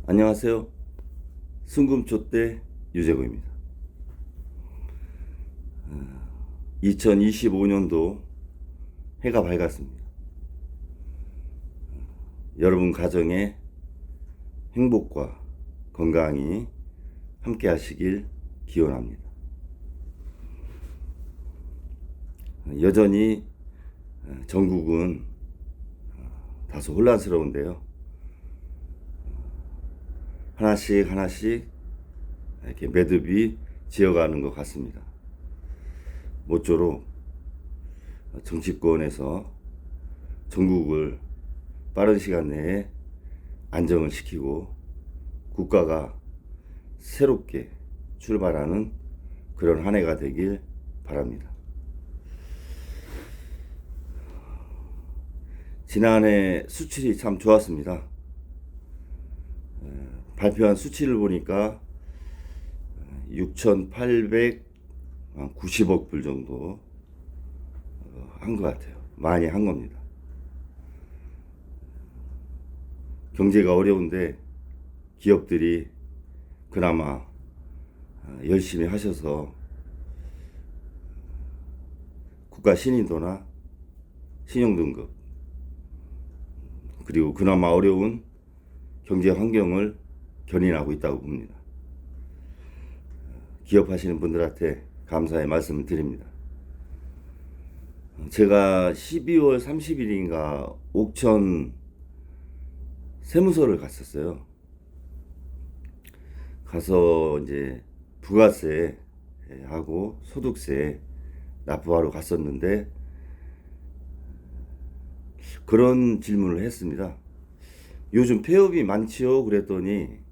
안녕하세요. 순금초대 유재구입니다. 2025년도 해가 밝았습니다. 여러분 가정에 행복과 건강이 함께 하시길 기원합니다. 여전히 전국은 다소 혼란스러운데요. 하나씩 이렇게 매듭이 지어가는 것 같습니다. 모쪼록 정치권에서 전국을 빠른 시간 내에 안정을 시키고 국가가 새롭게 출발하는 그런 한 해가 되길 바랍니다. 지난해 수출이 참 좋았습니다. 발표한 수치를 보니까 6,890억 불 정도 한 것 같아요. 많이 한 겁니다. 경제가 어려운데 기업들이 그나마 열심히 하셔서 국가 신인도나 신용등급 그리고 그나마 어려운 경제 환경을 견인하고 있다고 봅니다. 기업하시는 분들한테 감사의 말씀을 드립니다. 제가 12월 30일인가 옥천 세무서를 갔었어요. 가서 이제 부가세 하고 소득세 납부하러 갔었는데 그런 질문을 했습니다. 요즘 폐업이 많지요? 그랬더니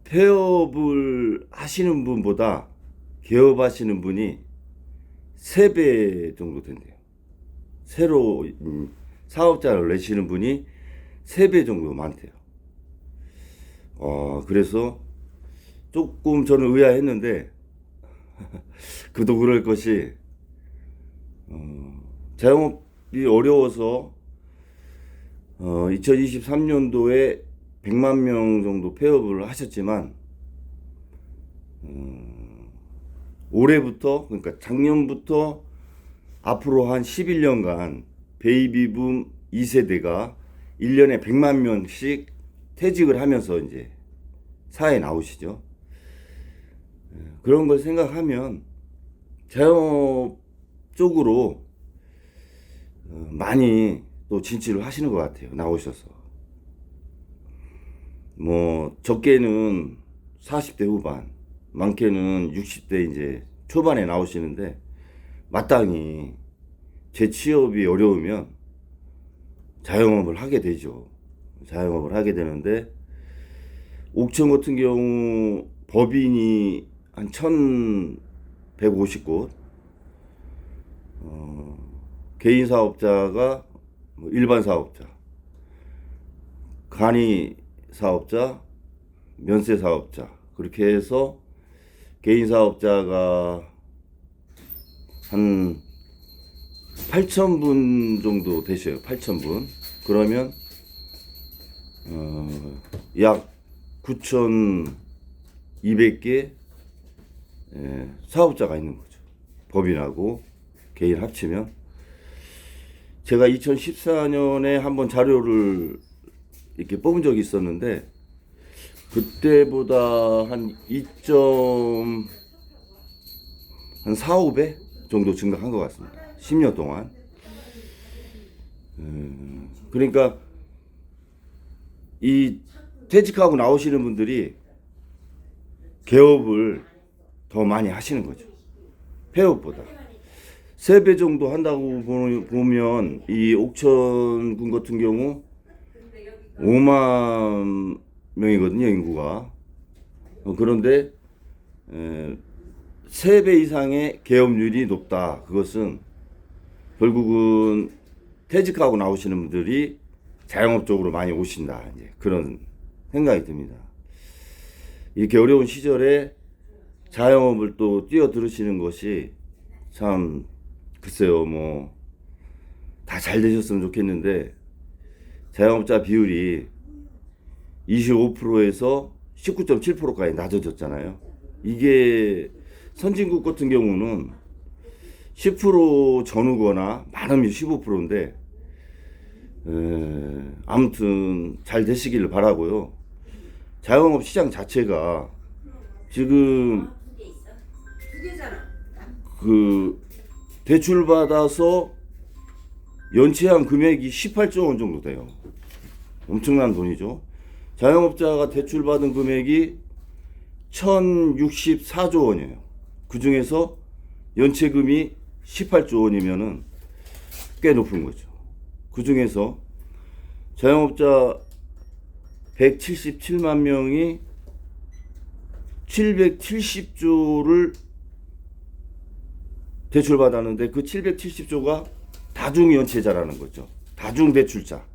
폐업을 하시는 분보다 개업하시는 분이 3배 정도 된대요. 새로 사업자를 내시는 분이 3배 정도 많대요. 그래서 조금 저는 의아했는데 그도 그럴 것이 자영업이 어려워서 2023년도에 100만 명 정도 폐업을 하셨지만 올해부터 그러니까 작년부터 앞으로 한 11년간 베이비붐 2세대가 1년에 100만 명씩 퇴직을 하면서 이제 사회에 나오시죠. 그런 걸 생각하면 자영업 쪽으로 많이 또 진출을 하시는 것 같아요. 나오셔서. 뭐 적게는 40대 후반, 많게는 60대 이제 초반에 나오시는데 마땅히 재취업이 어려우면 자영업을 하게 되죠. 자영업을 하게 되는데 옥천 같은 경우 법인이 한 1,150곳, 개인 사업자가 일반 사업자, 간이 사업자, 면세 사업자 그렇게 해서 개인 사업자가 한 8,000분 정도 되셔요. 8,000분. 그러면 약 9,200개 사업자가 있는 거죠. 법인하고 개인 합치면. 제가 2014년에 한번 자료를 이렇게 뽑은 적이 있었는데 그때보다 한 4, 5배 정도 증가한 것 같습니다. 10년 동안. 그러니까 이 퇴직하고 나오시는 분들이 개업을 더 많이 하시는 거죠. 폐업보다. 3배 정도 한다고 보면 이 옥천군 같은 경우 5만 명이거든요, 인구가. 그런데 3배 이상의 개업률이 높다. 그것은 결국은 퇴직하고 나오시는 분들이 자영업 쪽으로 많이 오신다. 이제 그런 생각이 듭니다. 이렇게 어려운 시절에 자영업을 또 뛰어들으시는 것이 참 글쎄요, 뭐 다 잘 되셨으면 좋겠는데 자영업자 비율이 25%에서 19.7%까지 낮아졌잖아요. 이게 선진국 같은 경우는 10% 전후거나 많으면 15%인데 아무튼 잘 되시기를 바라고요. 자영업 시장 자체가 지금 그 대출 받아서 연체한 금액이 18조 원 정도 돼요. 엄청난 돈이죠. 자영업자가 대출 받은 금액이 1064조 원이에요. 그 중에서 연체금이 18조 원이면은 꽤 높은 거죠. 그 중에서 자영업자 177만 명이 770조를 대출받았는데 그 770조가 다중연체자라는 거죠. 다중대출자.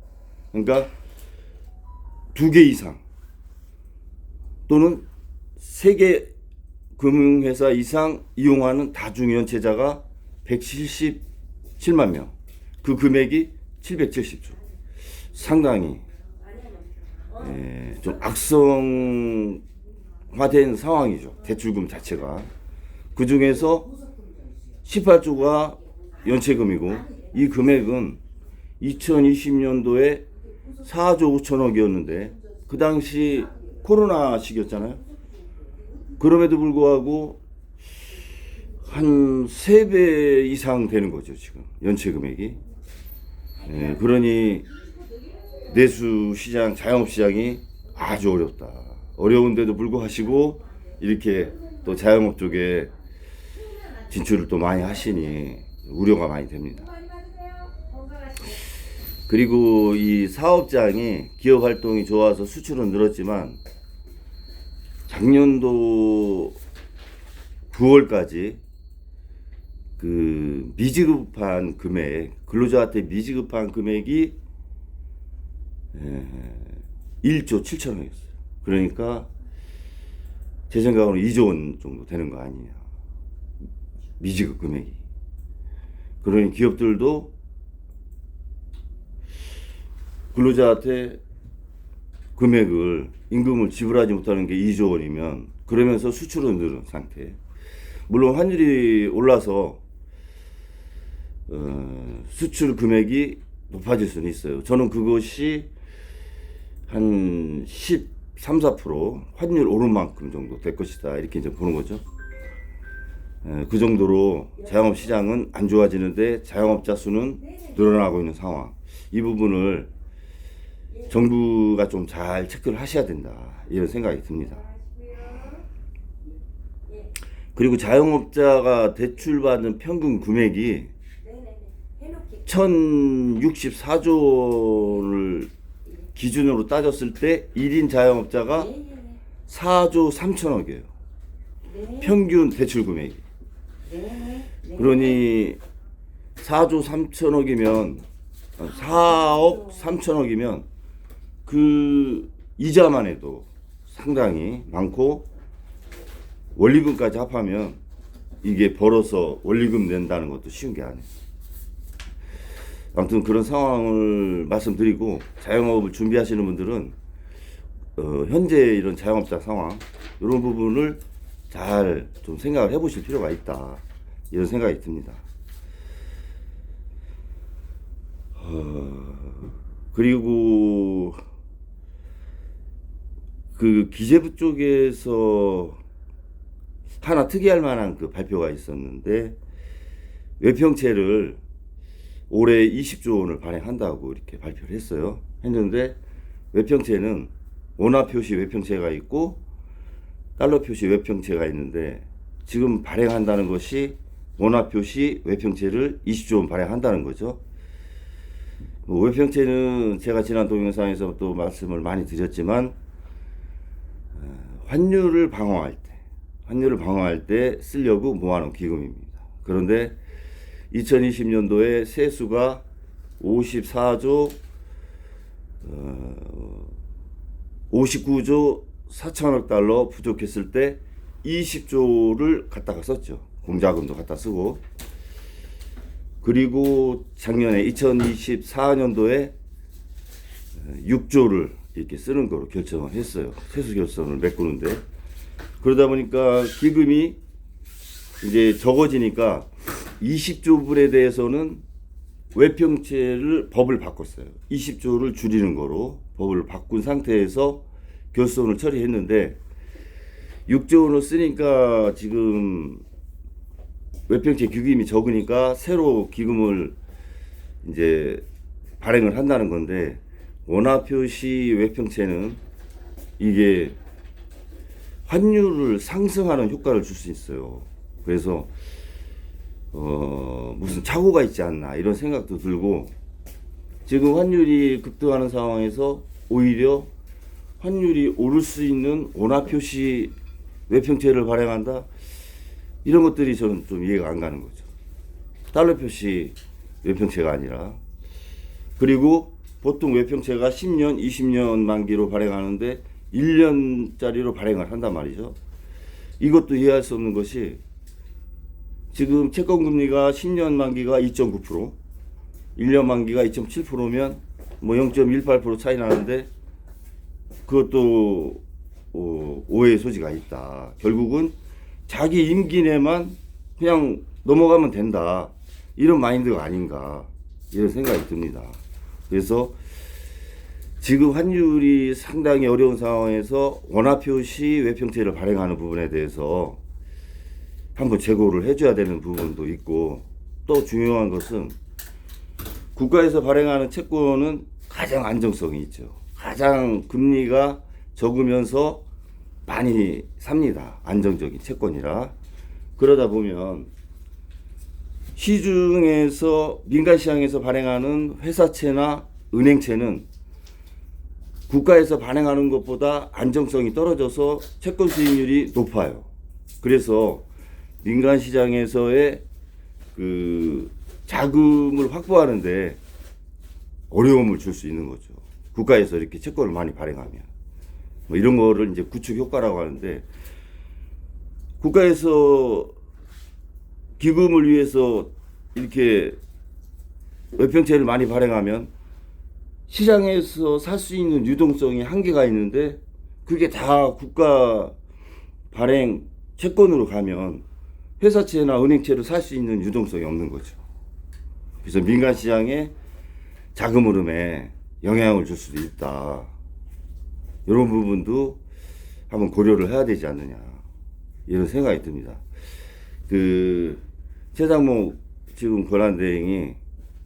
그러니까 2개 이상 또는 3개 금융회사 이상 이용하는 다중연체자가 177만 명. 그 금액이 770조. 상당히 좀 악성화된 상황이죠. 대출금 자체가. 그 중에서 18조가 연체금이고 이 금액은 2020년도에 4조 5천억이었는데 그 당시 코로나 시기였잖아요. 그럼에도 불구하고 한 3배 이상 되는 거죠, 지금 연체 금액이. 그러니 내수 시장, 자영업 시장이 아주 어렵다. 어려운데도 불구하고 이렇게 또 자영업 쪽에 진출을 또 많이 하시니 우려가 많이 됩니다. 그리고 이 사업장이 기업 활동이 좋아서 수출은 늘었지만 작년도 9월까지 그 미지급한 금액, 근로자한테 미지급한 금액이 1조 7천억이었어요. 그러니까 제 생각으로는 2조 원 정도 되는 거 아니냐. 미지급 금액이. 그러니 기업들도 근로자한테 금액을, 임금을 지불하지 못하는 게 2조 원이면 그러면서 수출은 늘은 상태. 물론 환율이 올라서 수출 금액이 높아질 수는 있어요. 저는 그것이 한 13, 4% 환율 오른 만큼 정도 될 것이다. 이렇게 이제 보는 거죠. 그 정도로 자영업 시장은 안 좋아지는데 자영업자 수는 늘어나고 있는 상황. 이 부분을 정부가 좀 잘 체크를 하셔야 된다. 이런 생각이 듭니다. 그리고 자영업자가 대출받는 평균 금액이 1064조를 기준으로 따졌을 때 1인 자영업자가 4조 3천억이에요. 평균 대출 금액이. 그러니 4조 3천억이면 4억 3천억이면 그 이자만 해도 상당히 많고 원리금까지 합하면 이게 벌어서 원리금 낸다는 것도 쉬운 게 아니에요. 아무튼 그런 상황을 말씀드리고 자영업을 준비하시는 분들은 현재 이런 자영업자 상황 이런 부분을 잘 좀 생각을 해보실 필요가 있다. 이런 생각이 듭니다. 그리고 그 기재부 쪽에서 하나 특이할 만한 그 발표가 있었는데 외평채를 올해 20조 원을 발행한다고 이렇게 발표를 했어요. 했는데 외평채는 원화 표시 외평채가 있고 달러 표시 외평채가 있는데 지금 발행한다는 것이 원화 표시 외평채를 20조 원 발행한다는 거죠. 외평채는 제가 지난 동영상에서 또 말씀을 많이 드렸지만 환율을 방어할 때 쓰려고 모아놓은 기금입니다. 그런데 2020년도에 세수가 54조 59조 4천억 달러 부족했을 때 20조를 갖다가 썼죠. 공자금도 갖다 쓰고. 그리고 작년에 2024년도에 6조를 이렇게 쓰는 거로 결정을 했어요. 세수 결손을 메꾸는데. 그러다 보니까 기금이 이제 적어지니까 20조 불에 대해서는 외평채를 법을 바꿨어요. 20조를 줄이는 거로 법을 바꾼 상태에서 결손을 처리했는데 6조 원을 쓰니까 지금 외평채 기금이 적으니까 새로 기금을 이제 발행을 한다는 건데, 원화표시 외평채는 이게 환율을 상승하는 효과를 줄 수 있어요. 그래서 무슨 착오가 있지 않나 이런 생각도 들고, 지금 환율이 급등하는 상황에서 오히려 환율이 오를 수 있는 원화표시 외평채를 발행한다, 이런 것들이 저는 좀 이해가 안 가는 거죠. 달러 표시 외평채가 아니라. 그리고 보통 외평채가 10년, 20년 만기로 발행하는데 1년짜리로 발행을 한단 말이죠. 이것도 이해할 수 없는 것이, 지금 채권 금리가 10년 만기가 2.9%, 1년 만기가 2.7%면 뭐 0.18% 차이 나는데, 그것도 오해의 소지가 있다. 결국은 자기 임기 내만 그냥 넘어가면 된다, 이런 마인드가 아닌가, 이런 생각이 듭니다. 그래서 지금 환율이 상당히 어려운 상황에서 원화표시 외평채를 발행하는 부분에 대해서 한번 재고를 해줘야 되는 부분도 있고, 또 중요한 것은 국가에서 발행하는 채권은 가장 안정성이 있죠. 가장 금리가 적으면서 많이 삽니다. 안정적인 채권이라. 그러다 보면 시중에서, 민간 시장에서 발행하는 회사채나 은행채는 국가에서 발행하는 것보다 안정성이 떨어져서 채권 수익률이 높아요. 그래서 민간 시장에서의 그 자금을 확보하는데 어려움을 줄 수 있는 거죠. 국가에서 이렇게 채권을 많이 발행하면. 뭐 이런 거를 이제 구축 효과라고 하는데, 국가에서 기금을 위해서 이렇게 외평채를 많이 발행하면 시장에서 살 수 있는 유동성이 한계가 있는데, 그게 다 국가 발행 채권으로 가면 회사채나 은행채를 살 수 있는 유동성이 없는 거죠. 그래서 민간 시장에 자금 흐름에 영향을 줄 수도 있다. 이런 부분도 한번 고려를 해야 되지 않느냐, 이런 생각이 듭니다. 그 최상목 지금 권한대행이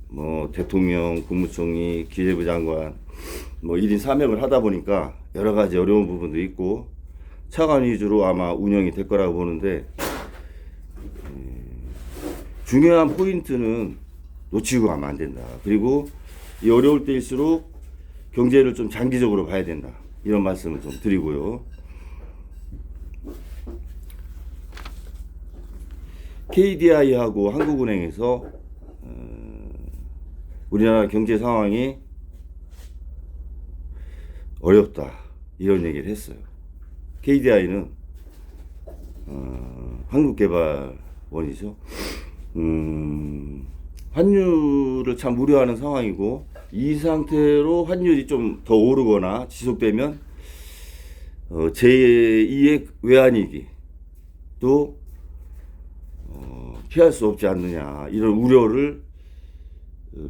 뭐 대통령, 국무총리, 기재부 장관 뭐 1인 3역을 하다 보니까 여러 가지 어려운 부분도 있고 차관 위주로 아마 운영이 될 거라고 보는데, 중요한 포인트는 놓치고 가면 안 된다. 그리고 이 어려울 때일수록 경제를 좀 장기적으로 봐야 된다, 이런 말씀을 좀 드리고요. KDI하고 한국은행에서 우리나라 경제 상황이 어렵다, 이런 얘기를 했어요. KDI는 한국개발원이죠. 환율을 참 우려하는 상황이고, 이 상태로 환율이 좀 더 오르거나 지속되면 제2의 외환위기도 피할 수 없지 않느냐, 이런 우려를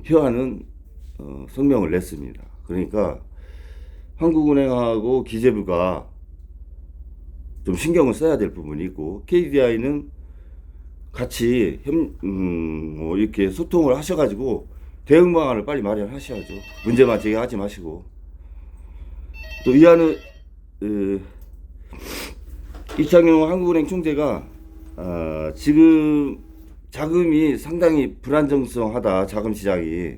표하는 성명을 냈습니다. 그러니까 한국은행하고 기재부가 좀 신경을 써야 될 부분이 있고, KDI는 같이 뭐 이렇게 소통을 하셔가지고 대응 방안을 빨리 마련하셔야죠. 문제만 제기하지 마시고. 또 이하는 이창용 한국은행 총재가 지금 자금이 상당히 불안정성하다, 자금 시장이.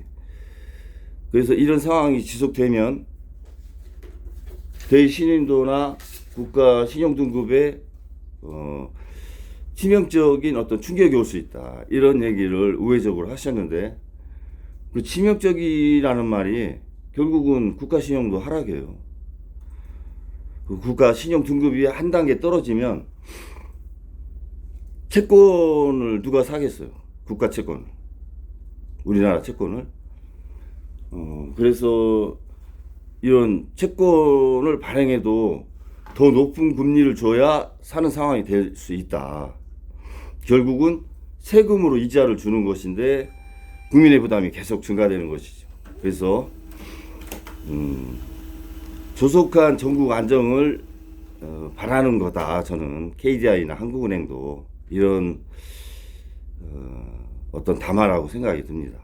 그래서 이런 상황이 지속되면 대신인도나 국가 신용등급에 치명적인 어떤 충격이 올 수 있다, 이런 얘기를 우회적으로 하셨는데, 그 치명적이라는 말이 결국은 국가 신용도 하락해요. 그 국가 신용 등급이 한 단계 떨어지면 채권을 누가 사겠어요? 국가 채권을, 우리나라 채권을. 그래서 이런 채권을 발행해도 더 높은 금리를 줘야 사는 상황이 될 수 있다. 결국은 세금으로 이자를 주는 것인데 국민의 부담이 계속 증가되는 것이죠. 그래서 조속한 전국 안정을 바라는 거다. 저는 KDI나 한국은행도 이런 어떤 담화라고 생각이 듭니다.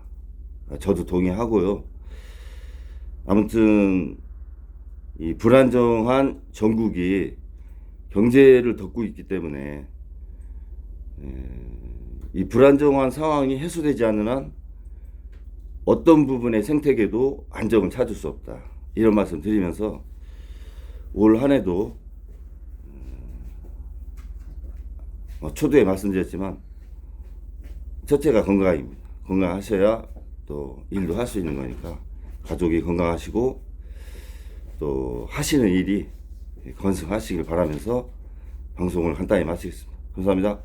저도 동의하고요. 아무튼 이 불안정한 전국이 경제를 덮고 있기 때문에 이 불안정한 상황이 해소되지 않는 한 어떤 부분의 생태계도 안정을 찾을 수 없다. 이런 말씀 드리면서 올 한 해도 초두에 말씀드렸지만 첫째가 건강입니다. 건강하셔야 또 일도 할 수 있는 거니까 가족이 건강하시고 또 하시는 일이 건승하시길 바라면서 방송을 간단히 마치겠습니다. 감사합니다.